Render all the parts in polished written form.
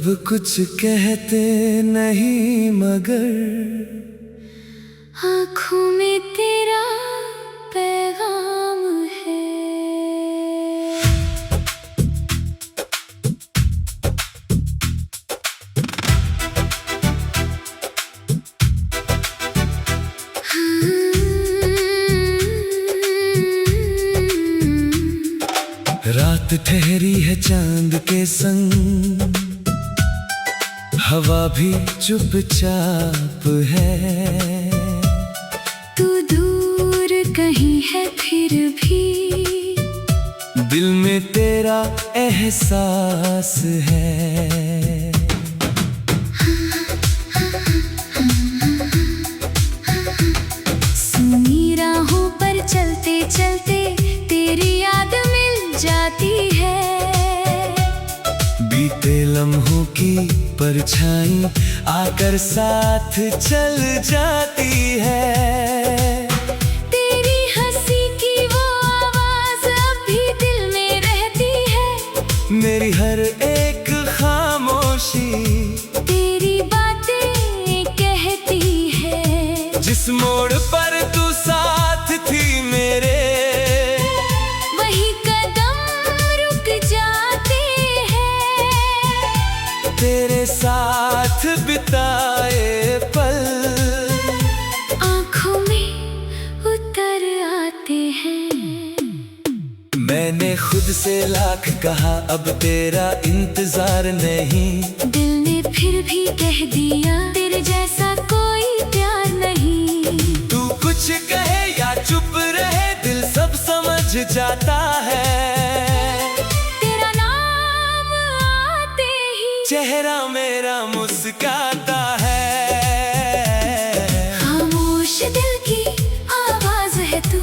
कुछ कहते नहीं मगर आँखों में तेरा पैगाम है। रात ठहरी है चांद के संग, हवा भी चुपचाप है। तू दूर कहीं है फिर भी दिल में तेरा एहसास है। सुनी राहों पर चलते चलते तेरी याद मिल जाती है। बीते लम्हों की परछाई आकर साथ चल जाती है। तेरी हंसी की वो आवाज अब भी दिल में रहती है। मेरी हर एक खामोशी तेरी बातें कहती है। जिस मोड़ पर तू साथ थी मेरे, वही कदम रुक जाते हैं। तेरे साथ बिताए पल आँखों में उतर आते हैं। मैंने खुद से लाख कहा अब तेरा इंतजार नहीं। दिल ने फिर भी कह दिया तेरे जैसा कोई प्यार नहीं। तू कुछ कहे या चुप रहे दिल सब समझ जाता है। तेरा नाम आते ही चेहरा मेरा मुस्काता है। खामोश दिल की आवाज है तू,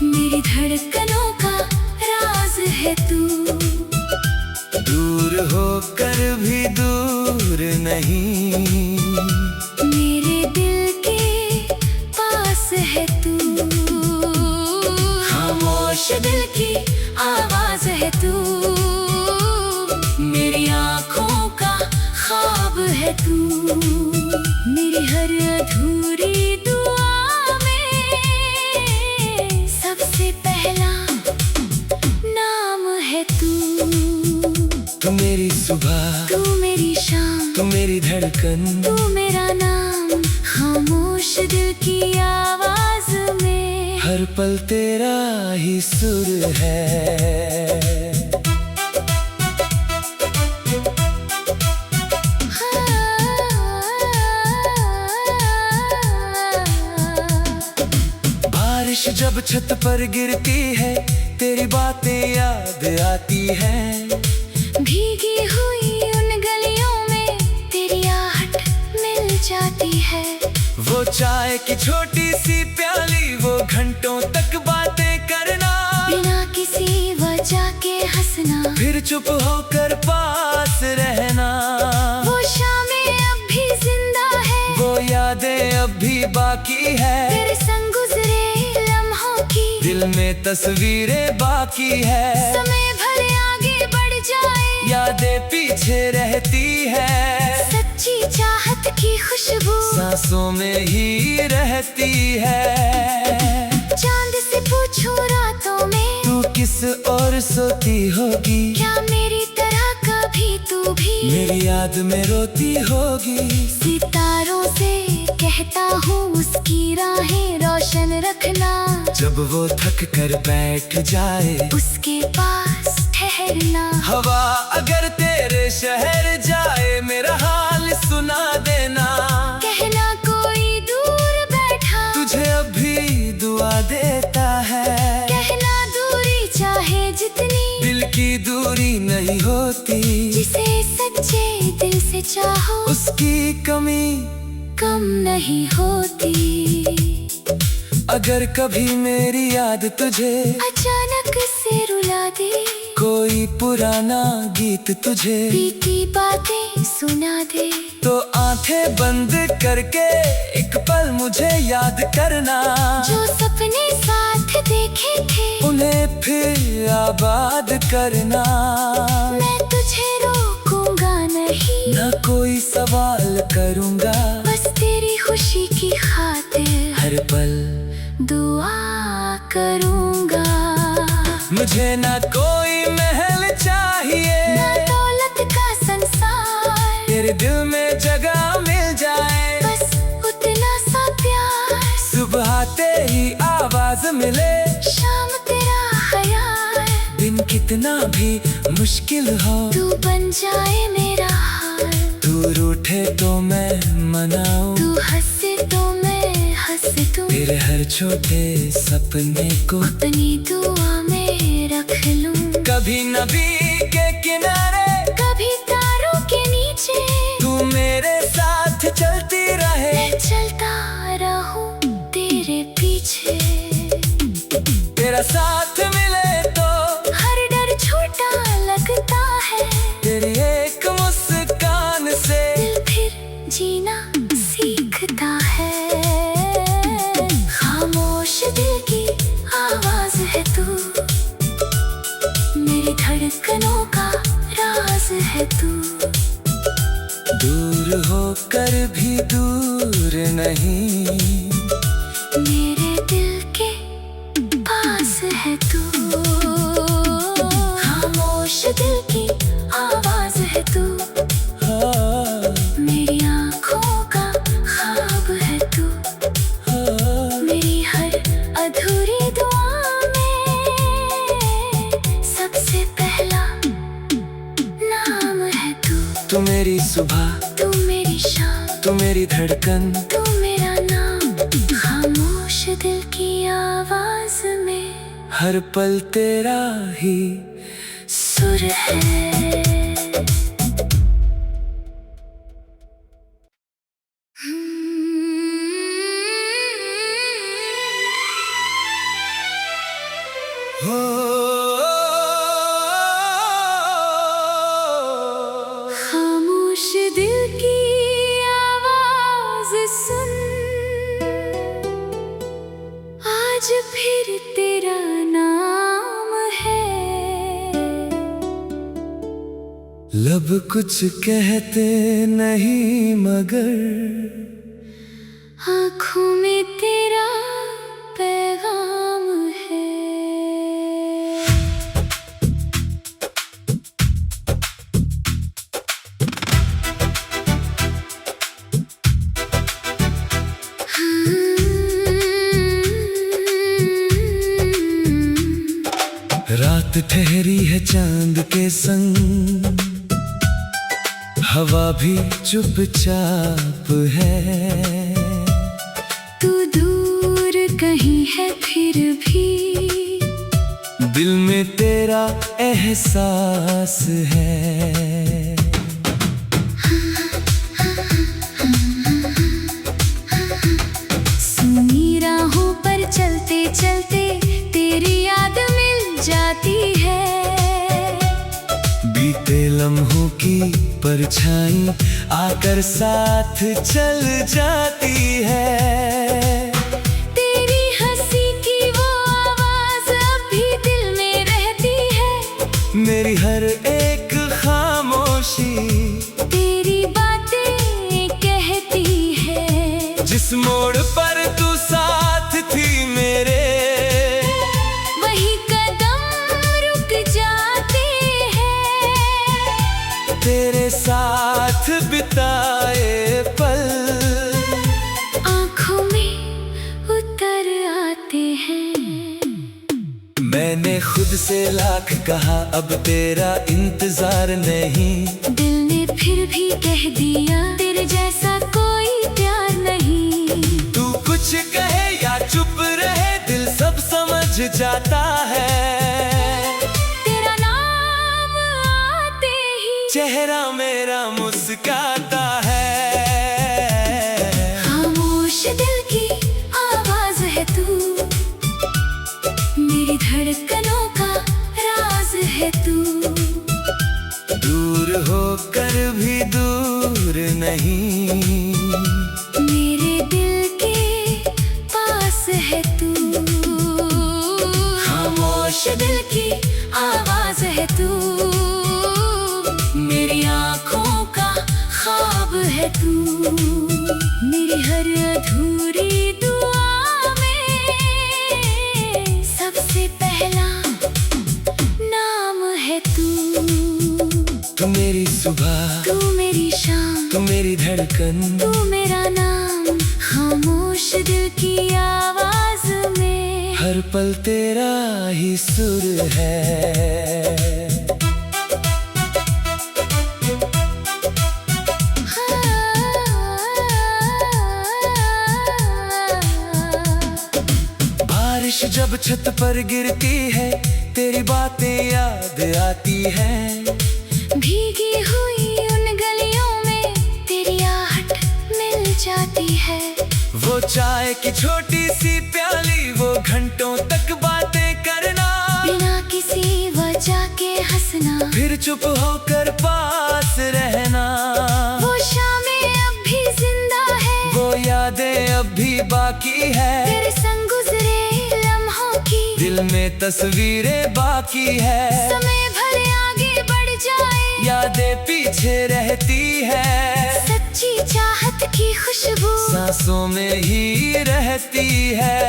मेरी धड़कनों का राज है तू। दूर होकर भी दूर नहीं, मेरे दिल के पास है तू। खामोश दिल की आवाज है तू, मेरी आँखों का ख्वाब है तू। मेरी हर अधूरी दुआ में सबसे पहला नाम है तू। तू मेरी सुबह, तू मेरी शाम, तू मेरी धड़कन, तू मेरा नाम। खामोश दिल की आवाज में हर पल तेरा ही सुर है। बारिश जब छत पर गिरती है तेरी बातें याद आती हैं। भीगी हुई उन गलियों में तेरी आहट मिल जाती है। वो चाय की छोटी सी प्याली, वो घंटों तक बातें करना, बिना किसी वजह के हंसना, फिर चुप होकर पास रहना। वो शामें अब भी जिंदा है, वो यादें अब भी बाकी है। तेरे संग गुजरे लम्हों की दिल में तस्वीरें बाकी है। समय भले आगे बढ़ जाए, यादें पीछे रहती है। सच्ची चाहत की खुशबू सांसों में ही रहती है। चांद से पूछूं रातों में तू किस ओर सोती होगी, क्या मेरी तरह कभी तू भी मेरी याद में रोती होगी। सितारों से कहता हूँ उसकी राहें रोशन रखना। जब वो थक कर बैठ जाए उसके पास ठहरना। हवा अगर तेरे शहर जाए मेरा हाल सुना देना। कहना कोई दूर बैठा तुझे अब भी दुआ देता है। कहना दूरी चाहे जितनी दिल की दूरी नहीं होती। जिसे सच्चे दिल से चाहो उसकी कमी कम नहीं होती। अगर कभी मेरी याद तुझे अचानक से रुला दे, कोई पुराना गीत तुझे बीती बातें सुना दे, तो आंखें बंद करके एक पल मुझे याद करना। जो सपने साथ देखे थे उन्हें फिर आबाद करना। मैं तुझे रोक ना कोई सवाल करूँगा, बस तेरी खुशी की खातिर हर पल दुआ करूँगा। मुझे ना कोई महल चाहिए, ना दौलत का संसार, तेरे दिल में जगह मिल जाए, बस उतना सा प्यार। सुबह आते ही आवाज मिले, शाम तेरा ख्याल, दिन कितना भी मुश्किल हो, तू बन जाए मेरा हाल। तू रूठे तो मैं मनाऊं, तू हंसे तो मैं हंस दूं, तेरे हर छोटे सपने को अपनी दुआ में रख लूं। कभी नबी के किनारे, कभी तारों के नीचे, तू मेरे साथ चलती रहे, मैं चलता रहूं तेरे पीछे। तेरा साथ मिले तो हर डर छोटा लगता है, तेरी एक मुस्कान से दिल फिर जीना सीखता है। खामोश दिल की आवाज है तू, मेरी धड़कनों का राज है तू। दूर होकर भी दूर नहीं, मेरे दिल के पास है तू। खामोश दिल की आवाज है तू, हाँ, मेरी आँखों का ख्वाब है तू। मेरी हर अधूरी दुआ में सबसे पहला नाम है तू। तू मेरी सुबह, तू मेरी शाम, तू मेरी धड़कन, तू मेरा नाम। खामोश दिल की आवाज में हर पल तेरा ही सुर है। हो। खामोश दिल की आवाज सुन, आज फिर तेरा नाम है। लब कुछ कहते नहीं मगर आँखों में तेरा पैगाम है। रात ठहरी है चांद के संग, हवा भी चुपचाप है। तू दूर कहीं है फिर भी दिल में तेरा एहसास है। सुनी राहों पर चलते चलते तेरी याद मिल जाती है। बीते लम्हों की परछाई आकर साथ चल जाती है। तेरी हंसी की वो आवाज अब भी दिल में रहती है। मेरी हर एक खामोशी तेरी बातें कहती है। जिस मोड़ पर तू साथ थी मेरे, वही कदम रुक जाते हैं। तेरे साथ बिताए पल आँखों में उतर आते हैं। मैंने खुद से लाख कहा अब तेरा इंतजार नहीं, दिल ने फिर भी कह दिया तेरे जैसा कोई प्यार नहीं। तू कुछ कहे या चुप रहे दिल सब समझ जाता है। तेरा नाम आते ही चेहरा मेरा मुस्काता है। खामोश दिल की आवाज है तू, मेरी धड़कनों का राज है तू। दूर होकर भी दूर नहीं, मेरे दिल के पास है तू। खामोश दिल की आवाज है तू, मेरी आँखों का मेरी हर अधूरी दुआ में सबसे पहला नाम है तू। तू मेरी सुबह, तू मेरी शाम, तू मेरी धड़कन, तू मेरा नाम, खामोश दिल की आवाज में हर पल तेरा ही सुर है। बारिश जब छत पर गिरती है, तेरी बातें याद आती हैं। भीगी हुई उन गलियों में तेरी आहट मिल जाती है। वो चाय की छोटी सी प्याली, वो घंटों तक बातें करना, बिना किसी वजह के हंसना, फिर चुप होकर पास रहना। वो शामें अब भी जिंदा है, वो यादें अब भी बाकी है, तेरे संग गुजरे लम्हों की दिल में तस्वीरें बाकी है। समय भले आगे बढ़ जाए, यादें पीछे रहती है, सच्ची चाहत की खुशबू सांसों में ही रहती है।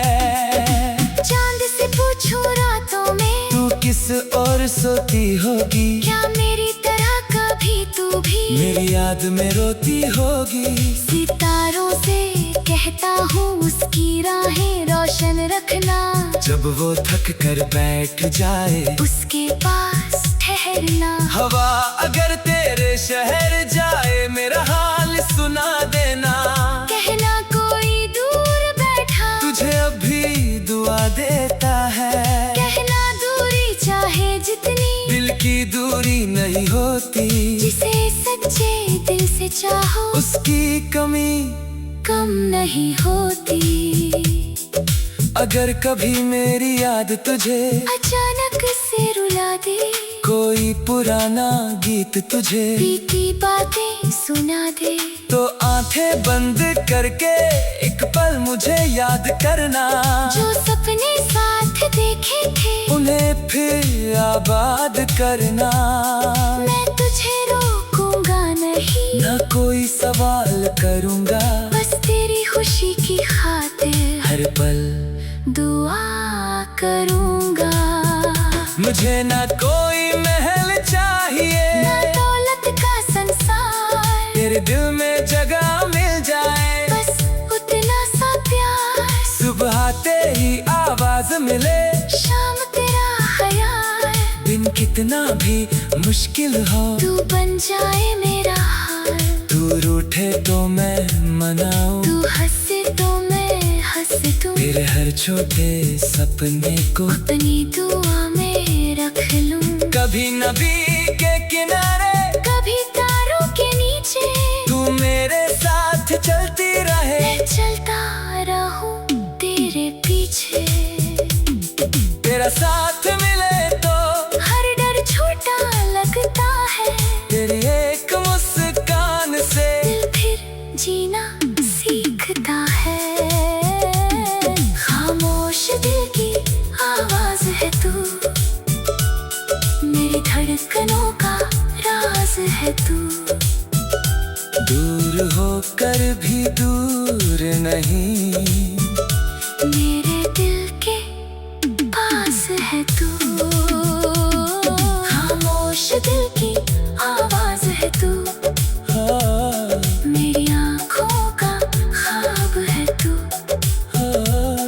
चांद से पूछूं रातों में, तू किस ओर सोती होगी, क्या मेरी तरह कभी तू भी मेरी याद में रोती होगी। सितारों से कहता हूँ उसकी राहें रोशन रखना, जब वो थक कर बैठ जाए उसके पास ठहरना। हवा अगर तेरे शहर जाए, मेरा हाल सुना देना, कहना कोई दूर बैठा तुझे अभी दुआ देता है। कहना दूरी चाहे जितनी, दिल की दूरी नहीं होती, जिसे सच्चे दिल से चाहो उसकी कमी कम नहीं होती। अगर कभी मेरी याद तुझे अचानक से रुला दे, कोई पुराना गीत तुझे बीती बातें सुना दे, तो आंखें बंद करके एक पल मुझे याद करना। जो सपने साथ देखे थे उन्हें फिर आबाद करना। मैं तुझे रोकूंगा नहीं, ना कोई सवाल करूंगा, बस तेरी खुशी की खातिर हर पल दुआ करूंगा। मुझे ना कोई महल चाहिए, ना दौलत का संसार, तेरे दिल में जगह मिल जाए, बस उतना सा प्यार। सुबह तेरी आवाज मिले, शाम तेरा ख्याल, दिन कितना भी मुश्किल हो, तू बन जाए मेरा हाल। तू रूठे तो मैं मनाऊं, तू हंसे तो मैं हंसूं, तेरे हर छोटे सपने को अपनी दुआ में रख लूं। कभी नबी के किनारे, कभी तारों के नीचे, तू मेरे साथ चलती रहे, मैं चलता रहूं तेरे पीछे। तेरा साथ मिले तो हर डर छोटा लगता है, तेरी एक मुस्कान से दिल फिर जीना सीखता है। खामोश दिल की आवाज है तू, मेरी धड़कनों का राज है तू। दूर होकर भी दूर नहीं, मेरे दिल के पास है तू। खामोश दिल की आवाज है तू, हाँ, मेरी आँखों का ख्वाब है तू।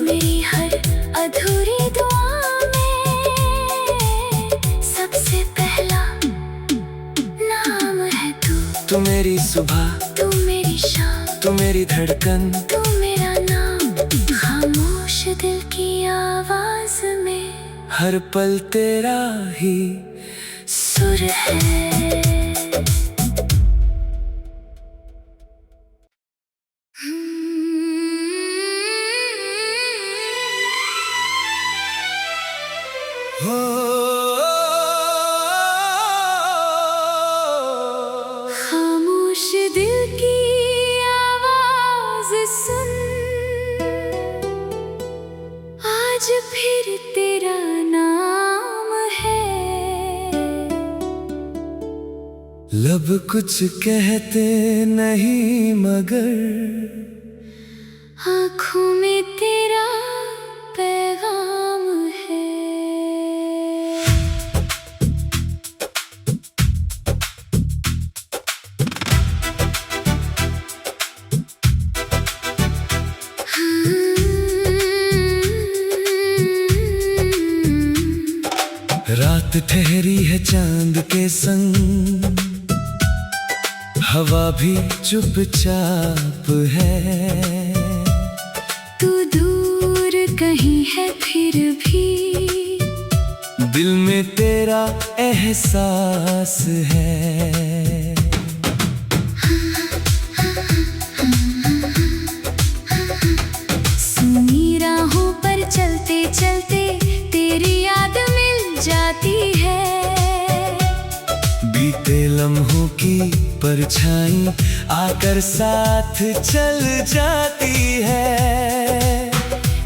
मेरी हर अधूरी दुआ में सबसे पहला नाम है तू। तू मेरी सुबह, तू मेरी शाम, तू मेरी धड़कन, तू मेरा नाम, खामोश दिल की आवाज में हर पल तेरा ही सुर है। हो। खामोश दिल की आवाज सुन, आज फिर तेरा नाम है। लब कुछ कहते नहीं मगर आँखों में तेरा पैगाम है। रात ठहरी है चांद के संग, हवा भी चुपचाप है। तू दूर कहीं है फिर भी दिल में तेरा एहसास है। सुनी राहों पर चलते चलते तेरी याद मिल जाती है। बीते लम्हों की परछाई आकर साथ चल जाती है।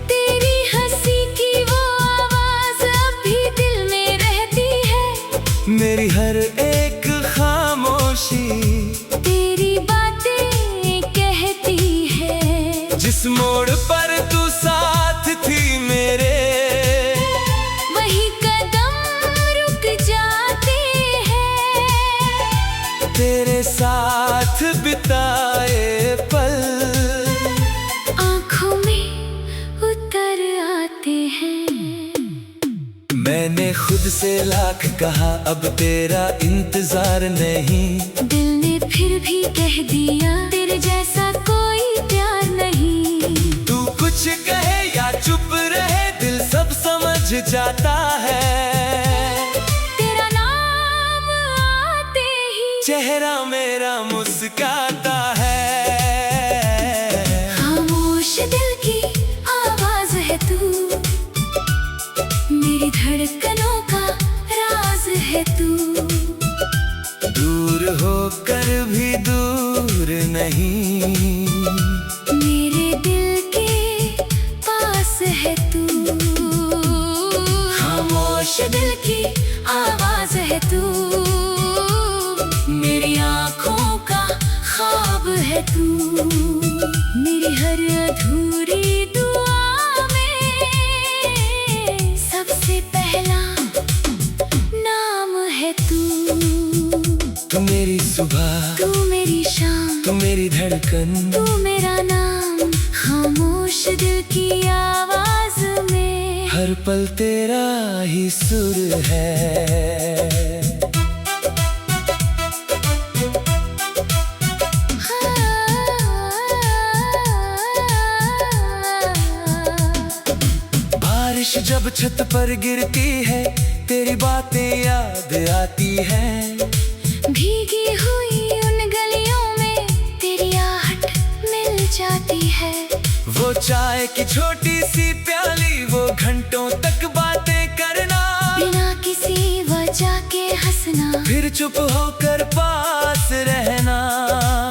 तेरी हंसी की वो आवाज अब भी दिल में रहती है। मेरी हर एक खामोशी तेरी बातें कहती है। जिस मोड़ पर तू साथ थी मेरे, वही कदम रुक जाते हैं। तेरे साथ बिताए पल आँखों में उतर आते हैं। मैंने खुद से लाख कहा अब तेरा इंतजार नहीं। दिल ने फिर भी कह दिया तेरे जैसा कोई प्यार नहीं। तू कुछ कहे या चुप रहे दिल सब समझ जाता है। तेरा नाम आते ही चेहरा मेरा मुस्काता है। खामोश दिल की आवाज है तू, मेरी धड़कनों का राज है तू। दूर होकर भी दूर नहीं, मेरे दिल के पास है तू। खामोश दिल की आवाज है तू, मेरी आँखों का ख्वाब है तू। मेरी हर अधूरी दुआ में सबसे पहला नाम है तू। तू मेरी सुबह, तू मेरी शाम, तू मेरी धड़कन, तू मेरा नाम। खामोश दिल की आवाज में हर पल तेरा ही सुर है। बारिश जब छत पर गिरती है तेरी बातें याद आती हैं। भीगी हुई उन गलियों में तेरी आहट मिल जाती है। वो चाय की छोटी सी प्याली, वो घंटों तक बातें करना, बिना किसी वजह के हंसना, फिर चुप होकर पास रहना।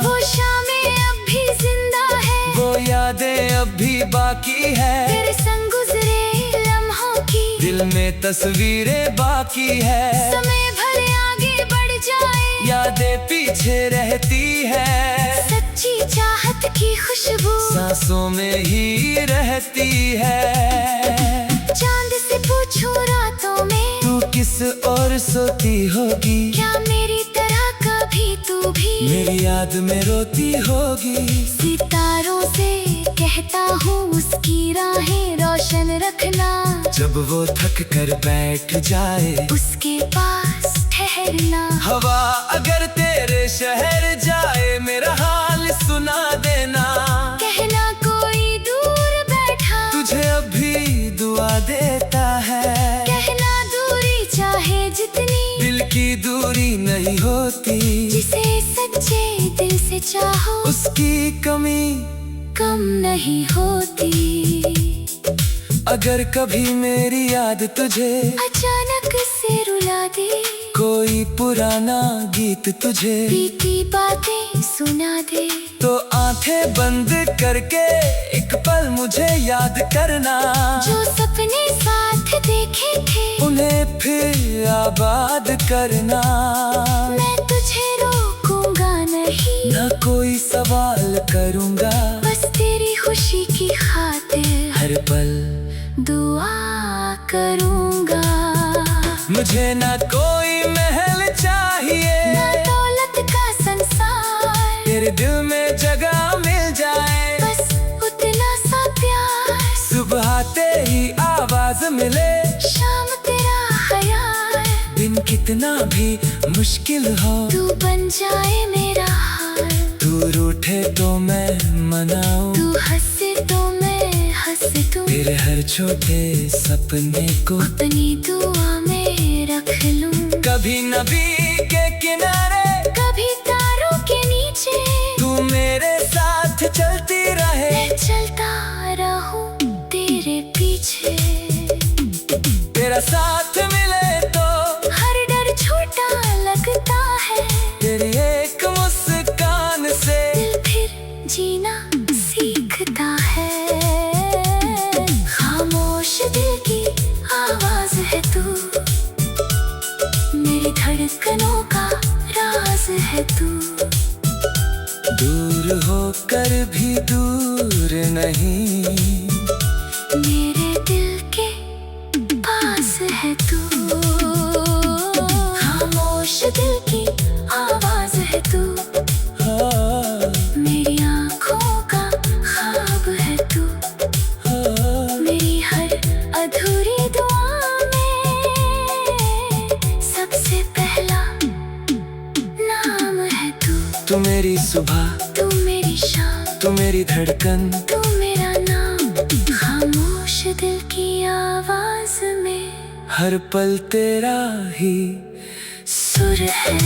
वो शामें अब भी जिंदा है, वो यादें अब भी बाकी है। तेरे संग गुजरे लम्हों की दिल में तस्वीरें बाकी है। समय भले आगे बढ़ जाए, यादें पीछे रहती है। सच्ची चाहत की खुशबू सांसों में ही रहती है। चांद से पूछूं रातों में तू किस ओर सोती होगी, क्या मेरी तरह कभी तू भी मेरी याद में रोती होगी। सितारों से कहता हूँ उसकी राहें रोशन रखना। जब वो थक कर बैठ जाए उसके पास ठहरना। हवा अगर तेरे शहर जाए मेरा हाल सुना देना। कहना कोई दूर बैठा तुझे अभी दुआ देता है। कहना दूरी चाहे जितनी दिल की दूरी नहीं होती। जिसे सच्चे दिल से चाहो उसकी कमी कम नहीं होती। अगर कभी मेरी याद तुझे अचानक से रुला दे, कोई पुराना गीत तुझे बीती बातें सुना दे, तो आंखें बंद करके एक पल मुझे याद करना। जो सपने साथ देखे थे उन्हें फिर आबाद करना। मैं तुझे रोकूं ना कोई सवाल करूँगा, बस तेरी खुशी की खातिर हर पल दुआ करूँगा। मुझे ना कोई महल चाहिए, ना दौलत का संसार, तेरे दिल में जगह मिल जाए, बस उतना सा प्यार। सुबह आते ही आवाज मिले, शाम तेरा ख्याल, दिन कितना भी मुश्किल हो, तू बन जाए मेरा हाल। तू रूठे तो मैं मनाऊं, तू हंसे तो मैं हंसूं, तेरे हर छोटे सपने को अपनी दुआ में रख लूं। कभी नबी के किनारे, कभी तारों के नीचे, तू मेरे साथ चलती रहे, मैं चलता रहूं तेरे पीछे। तेरा साथ मिले तो हर डर छोटा लगता है, तेरी एक मुस्कान से दिल फिर जीना सीखता है। खामोश दिल की आवाज है तू, मेरी धड़कनों का राज है तू। दूर होकर भी दूर नहीं, मेरे दिल के पास है तू। खामोश दिल की आवाज है तू, हाँ, मेरी आँखों का ख्वाब है तू। मेरी हर अधूरी दुआ में सबसे पहला नाम है तू। तू मेरी सुबह, तू मेरी शाम, तू मेरी धड़कन, तू मेरा नाम। खामोश दिल की आवाज में हर पल तेरा ही सुर है।